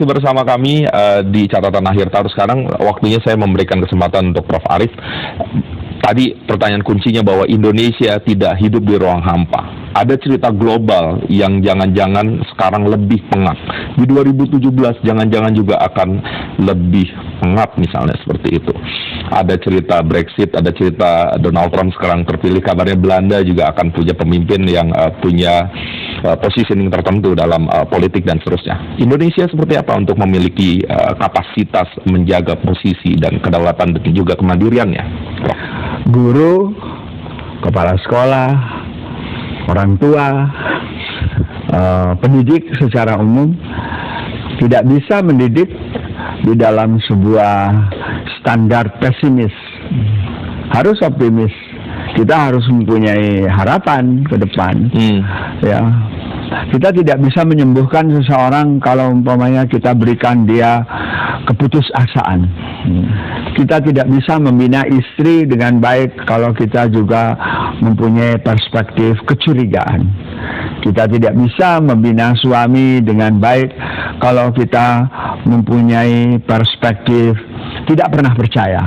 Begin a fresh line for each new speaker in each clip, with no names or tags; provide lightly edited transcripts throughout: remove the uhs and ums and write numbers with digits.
Bersama kami di catatan akhir tahun sekarang, waktunya saya memberikan kesempatan untuk Prof. Arief. Tadi pertanyaan kuncinya bahwa Indonesia tidak hidup di ruang hampa. Ada cerita global yang jangan-jangan sekarang lebih pengap. Di 2017 jangan-jangan juga akan lebih pengap misalnya seperti itu. Ada cerita Brexit, ada cerita Donald Trump sekarang terpilih, kabarnya Belanda juga akan punya pemimpin yang punya positioning tertentu dalam politik dan seterusnya. Indonesia seperti apa untuk memiliki kapasitas menjaga posisi dan kedaulatan dan juga kemandiriannya?
Guru, kepala sekolah, orang tua, pendidik secara umum tidak bisa mendidik di dalam sebuah standar pesimis. Harus optimis. Kita harus mempunyai harapan ke depan. Ya. Kita tidak bisa menyembuhkan seseorang kalau umpamanya kita berikan dia keputusasaan. Kita tidak bisa membina istri dengan baik kalau kita juga mempunyai perspektif kecurigaan. Kita tidak bisa membina suami dengan baik kalau kita mempunyai perspektif tidak pernah percaya.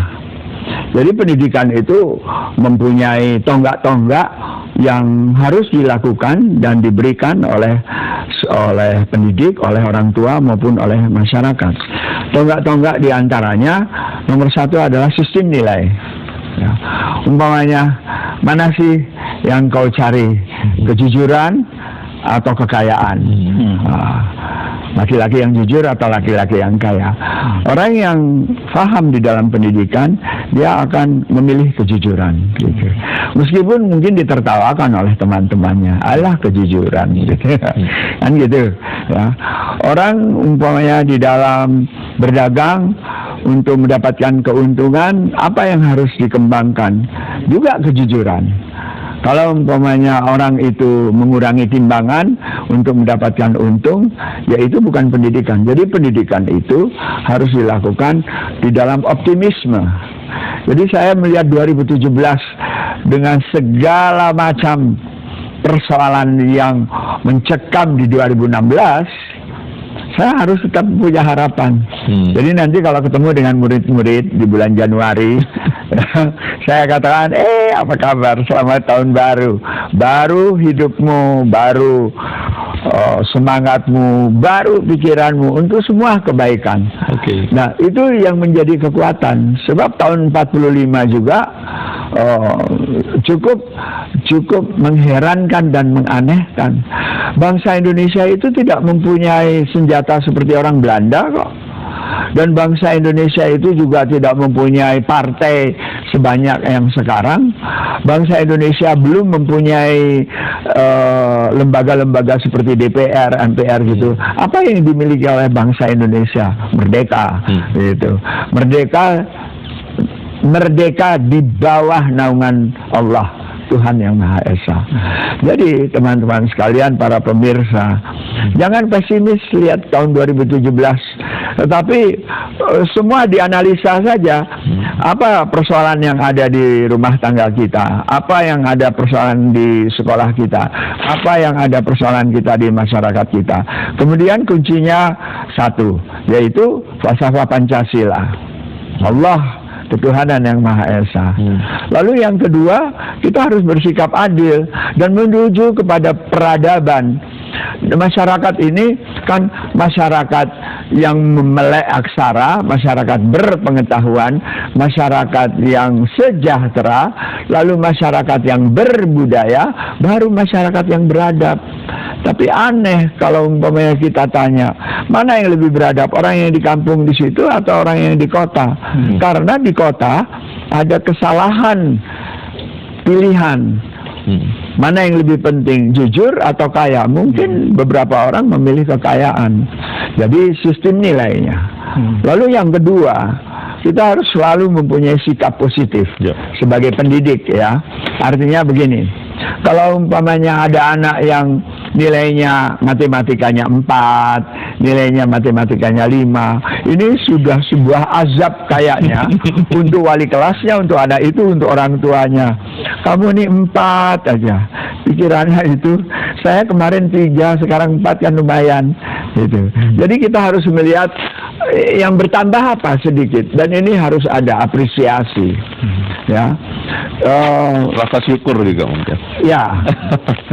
Jadi pendidikan itu mempunyai tonggak-tonggak yang harus dilakukan dan diberikan oleh pendidik, oleh orang tua maupun oleh masyarakat. Tonggak-tonggak diantaranya nomor satu adalah sistem nilai. Ya. Umpamanya mana sih yang kau cari, kejujuran atau kekayaan? Laki-laki yang jujur atau laki-laki yang kaya. Orang yang paham di dalam pendidikan, dia akan memilih kejujuran gitu. Meskipun mungkin ditertawakan oleh teman-temannya, alah kejujuran gitu. Kan gitu ya. Orang umpamanya di dalam berdagang untuk mendapatkan keuntungan, apa yang harus dikembangkan? Juga kejujuran. Kalau umpamanya orang itu mengurangi timbangan untuk mendapatkan untung, ya itu bukan pendidikan. Jadi pendidikan itu harus dilakukan di dalam optimisme. Jadi saya melihat 2017 dengan segala macam persoalan yang mencekam di 2016, saya harus tetap punya harapan. Jadi nanti kalau ketemu dengan murid-murid di bulan Januari, saya katakan, apa kabar? Selamat tahun baru. Baru hidupmu, baru semangatmu, baru pikiranmu untuk semua kebaikan. Nah, itu yang menjadi kekuatan. Sebab tahun 45 juga cukup mengherankan dan menganehkan. Bangsa Indonesia itu tidak mempunyai senjata seperti orang Belanda kok. Dan bangsa Indonesia itu juga tidak mempunyai partai sebanyak yang sekarang. Bangsa Indonesia belum mempunyai lembaga-lembaga seperti DPR, MPR gitu. Apa yang dimiliki oleh bangsa Indonesia? Merdeka, gitu. Merdeka di bawah naungan Allah, Tuhan yang Maha Esa. Jadi teman-teman sekalian, para pemirsa, jangan pesimis lihat tahun 2017, tetapi semua dianalisa saja. Apa persoalan yang ada di rumah tangga kita, apa yang ada persoalan di sekolah kita, apa yang ada persoalan kita di masyarakat kita. Kemudian kuncinya satu, yaitu falsafah Pancasila, Allah, ketuhanan yang Maha Esa. Lalu yang kedua, kita harus bersikap adil dan menuju kepada peradaban. Masyarakat ini kan masyarakat yang melek aksara, masyarakat berpengetahuan, masyarakat yang sejahtera, lalu masyarakat yang berbudaya, baru masyarakat yang beradab. Tapi aneh kalau umpamanya kita tanya, mana yang lebih beradab, orang yang di kampung di situ atau orang yang di kota? Karena di kota ada kesalahan pilihan. Mana yang lebih penting, jujur atau kaya? Mungkin beberapa orang memilih kekayaan. Jadi sistem nilainya. Lalu yang kedua, kita harus selalu mempunyai sikap positif sebagai pendidik ya. Artinya begini, kalau umpamanya ada anak yang nilainya matematikanya 4, nilainya matematikanya 5. Ini sudah sebuah azab kayaknya untuk wali kelasnya, untuk anak itu, untuk orang tuanya. Kamu ini 4 aja. Pikirannya itu, saya kemarin 3, sekarang 4 kan lumayan. Gitu. Jadi kita harus melihat yang bertambah apa sedikit, dan ini harus ada apresiasi. Ya.
Rasa syukur juga mungkin.
Ya.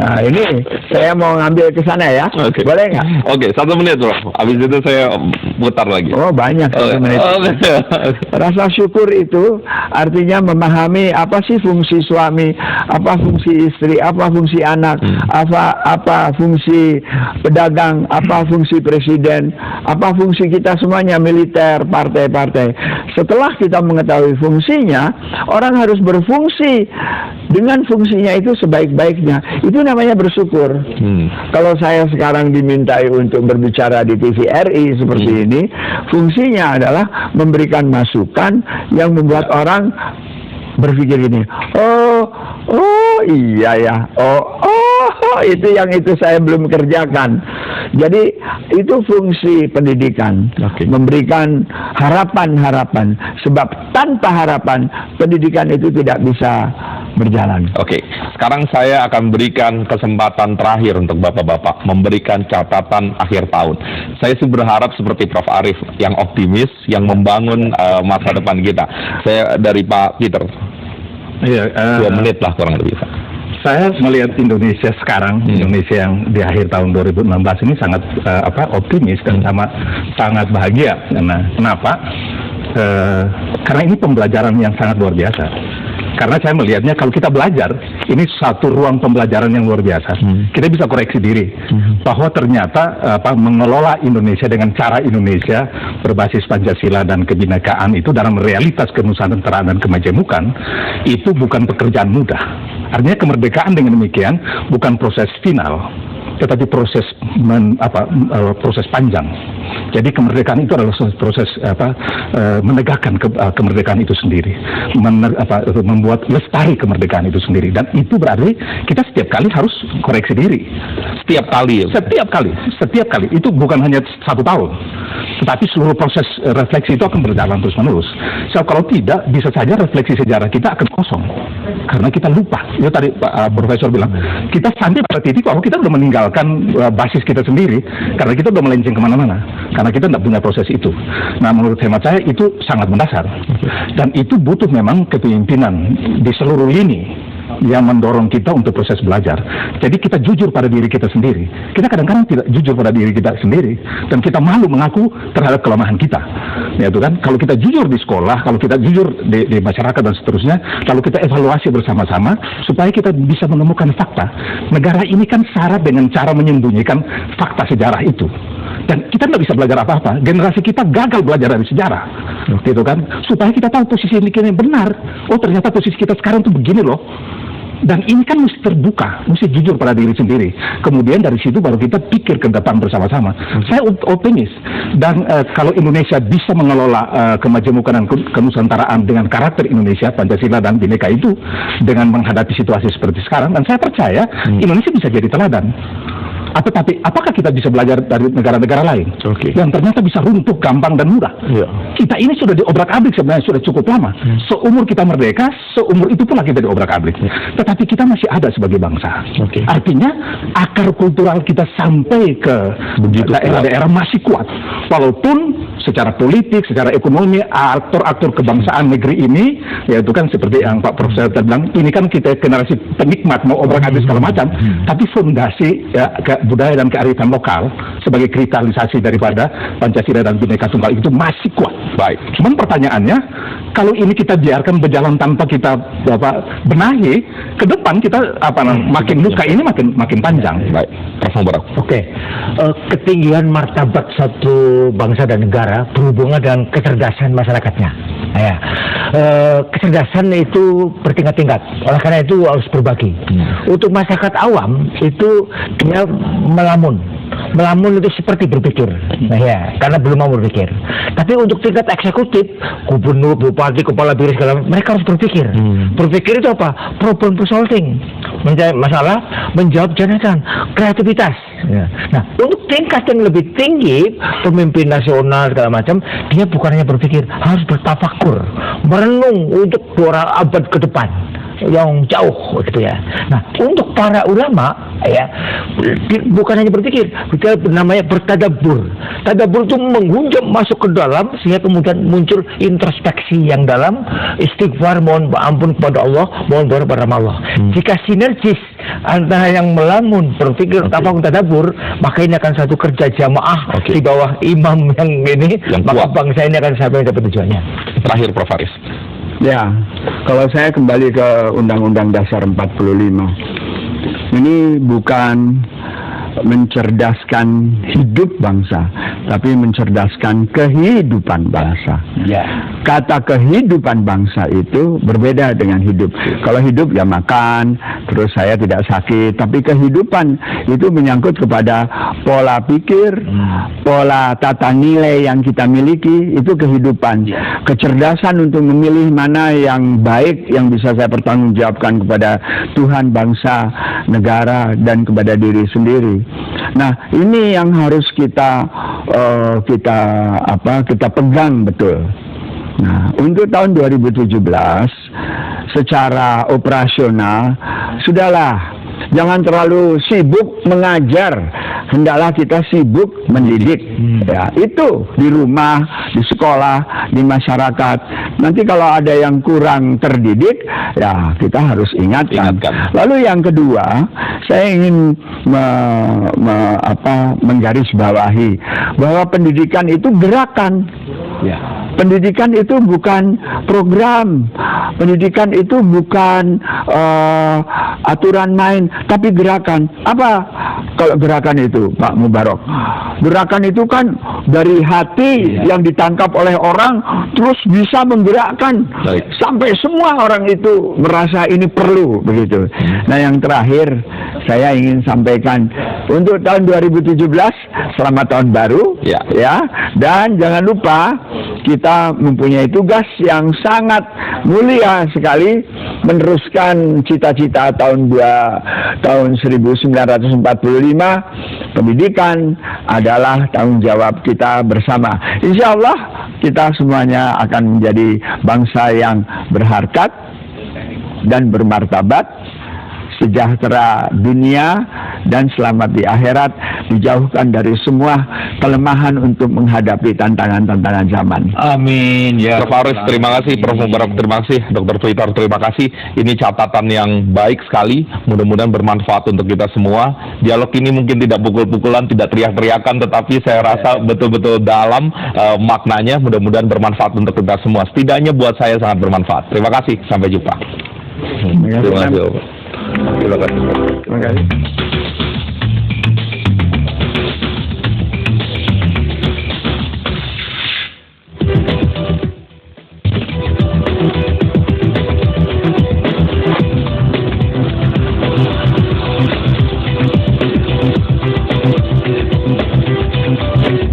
Nah, ini saya mau ngambil ke sana ya.
Oke.
Boleh nggak?
Oke, 1 menit Prof. Habis itu saya putar lagi.
Oh, banyak 1 menit. Rasa syukur itu artinya memahami apa sih fungsi suami, apa fungsi istri, apa fungsi anak, apa fungsi pedagang, apa fungsi presiden, apa fungsi kita semuanya, militer, partai-partai. Setelah kita mengetahui fungsinya, orang harus berfungsi dengan fungsinya itu sebaik-baiknya. Itu namanya bersyukur. Kalau saya sekarang dimintai untuk berbicara di TVRI seperti ini, fungsinya adalah memberikan masukan yang membuat orang berpikir gini, oh iya ya, itu yang itu saya belum kerjakan. Jadi itu fungsi pendidikan, memberikan harapan-harapan. Sebab tanpa harapan pendidikan itu tidak bisa berjalan.
Oke, sekarang saya akan berikan kesempatan terakhir untuk bapak-bapak memberikan catatan akhir tahun. Saya sih berharap seperti Prof. Arief yang optimis, yang membangun masa depan kita. Saya dari Pak Peter.
Iya,
2 menit lah kurang lebih.
Saya melihat Indonesia sekarang, Indonesia yang di akhir tahun 2016 ini sangat optimis dan sangat bahagia. Karena kenapa? Karena ini pembelajaran yang sangat luar biasa. Karena saya melihatnya kalau kita belajar, ini satu ruang pembelajaran yang luar biasa. Kita bisa koreksi diri bahwa ternyata mengelola Indonesia dengan cara Indonesia berbasis Pancasila dan kebinekaan itu dalam realitas kenusantaraan dan kemajemukan itu bukan pekerjaan mudah. Artinya kemerdekaan dengan demikian bukan proses final, tetapi proses proses panjang. Jadi kemerdekaan itu adalah proses menegakkan kemerdekaan itu sendiri, membuat lestari kemerdekaan itu sendiri, dan itu berarti kita setiap kali harus koreksi diri.
Setiap kali.
Setiap kali. Itu bukan hanya 1 tahun, tetapi seluruh proses refleksi itu akan berjalan terus menerus. So, kalau tidak, bisa saja refleksi sejarah kita akan kosong karena kita lupa. Itu tadi Pak Profesor bilang, kita sampai pada titik kalau kita sudah meninggalkan basis kita sendiri karena kita sudah melenceng kemana-mana, karena kita tidak punya proses itu. Nah, menurut hemat saya itu sangat mendasar, dan itu butuh memang kepemimpinan di seluruh lini yang mendorong kita untuk proses belajar. Jadi kita jujur pada diri kita sendiri. Kita kadang-kadang tidak jujur pada diri kita sendiri, dan kita malu mengaku terhadap kelemahan kita. Ya itu kan, kalau kita jujur di sekolah, kalau kita jujur di masyarakat dan seterusnya, kalau kita evaluasi bersama-sama supaya kita bisa menemukan fakta. Negara ini kan syarat dengan cara menyembunyikan fakta sejarah itu. Dan kita tidak bisa belajar apa-apa. Generasi kita gagal belajar dari sejarah, gitu kan? Supaya kita tahu posisi kita yang benar. Oh, ternyata posisi kita sekarang tuh begini loh. Dan ini kan mesti terbuka, mesti jujur pada diri sendiri. Kemudian dari situ baru kita pikir ke depan bersama-sama. Saya optimis. Dan kalau Indonesia bisa mengelola kemajemukan dan kenusantaraan dengan karakter Indonesia, Pancasila dan Bhinneka itu, dengan menghadapi situasi seperti sekarang, dan saya percaya Indonesia bisa jadi teladan. Tapi apakah kita bisa belajar dari negara-negara lain yang ternyata bisa runtuh gampang dan mudah? Kita ini sudah diobrak-abrik sebenarnya sudah cukup lama. Seumur kita merdeka, seumur itu pula kita diobrak-abrik. Tetapi kita masih ada sebagai bangsa. Artinya akar kultural kita sampai ke daerah-daerah masih kuat. Walaupun secara politik, secara ekonomi, aktor-aktor kebangsaan negeri ini, yaitu kan seperti yang Pak Profesor bilang, ini kan kita generasi penikmat mau obrak-abrik segala macam, tapi fondasi budaya dan kearifan lokal sebagai kristalisasi daripada Pancasila dan Bhinneka Tunggal itu masih kuat.
Baik.
Cuman pertanyaannya, kalau ini kita biarkan berjalan tanpa kita benahi, ke depan kita makin luka ini makin panjang.
Baik. Prof. Mubarak.
Ketinggian martabat satu bangsa dan negara berhubungan dengan kecerdasan masyarakatnya. Kecerdasan itu bertingkat-tingkat. Oleh karena itu harus berbagi. Untuk masyarakat awam itu dia melamun, melamun itu seperti berpikir. Nah ya, karena belum mau berpikir. Tapi untuk tingkat eksekutif, gubernur, bupati, kepala BIR segala macam, mereka harus berpikir. Berpikir itu apa? Problem solving, mencari masalah, menjawab jangan, kreativitas. Ya. Nah, untuk tingkat yang lebih tinggi, pemimpin nasional segala macam, dia bukan hanya berpikir, harus bertafakur, merenung untuk 2 abad ke depan yang jauh gitu ya. Nah, untuk para ulama ya bukan hanya berpikir, kita namanya bertadabbur. Tadabbur itu menghunjam masuk ke dalam sehingga kemudian muncul introspeksi yang dalam, istighfar, mohon ampun kepada Allah, mohon kepada Allah. Jika sinergis antara yang melamun berpikir tanpa tadabbur, maka ini akan satu kerja jamaah di bawah imam yang ini,
yang
maka bangsa ini akan sampai dapat tujuannya.
Terakhir Prof. Aris.
Ya, kalau saya kembali ke Undang-Undang Dasar 45, ini bukan mencerdaskan hidup bangsa, tapi mencerdaskan kehidupan bangsa.
Ya.
Kata kehidupan bangsa itu berbeda dengan hidup. Kalau hidup ya makan, terus saya tidak sakit. Tapi kehidupan itu menyangkut kepada pola pikir, pola tata nilai yang kita miliki, itu kehidupan. Kecerdasan untuk memilih mana yang baik, yang bisa saya pertanggungjawabkan kepada Tuhan, bangsa, negara, dan kepada diri sendiri. Nah, ini yang harus kita pegang betul. Nah, untuk tahun 2017 secara operasional sudahlah, jangan terlalu sibuk mengajar, hendaklah kita sibuk mendidik. Ya, itu di rumah, di sekolah, di masyarakat. Nanti kalau ada yang kurang terdidik, ya kita harus ingatkan. Lalu yang kedua, saya ingin menggarisbawahi bahwa pendidikan itu gerakan. Ya. Pendidikan itu bukan program, pendidikan itu bukan aturan main, tapi gerakan. Apa kalau gerakan itu, Pak Mubarok? Gerakan itu kan dari hati yang ditangkap oleh orang, terus bisa menggerakkan sampai semua orang itu merasa ini perlu, begitu. Nah, yang terakhir saya ingin sampaikan untuk tahun 2017, selamat tahun baru, ya. Dan jangan lupa kita mempunyai tugas yang sangat mulia sekali, meneruskan cita-cita tahun 1945. Pendidikan adalah tanggung jawab kita bersama. Insya Allah kita semuanya akan menjadi bangsa yang berharkat dan bermartabat, sejahtera dunia dan selamat di akhirat, dijauhkan dari semua kelemahan untuk menghadapi tantangan-tantangan zaman.
Amin. Ya. Prof. Aris, terima kasih. Prof. Mubarak, terima kasih. Dr. Twitter, terima kasih. Ini catatan yang baik sekali. Mudah-mudahan bermanfaat untuk kita semua. Dialog ini mungkin tidak pukul-pukulan, tidak teriak-teriakan, tetapi saya rasa betul-betul dalam maknanya. Mudah-mudahan bermanfaat untuk kita semua. Setidaknya buat saya sangat bermanfaat. Terima kasih. Sampai jumpa. Terima kasih. Terima kasih.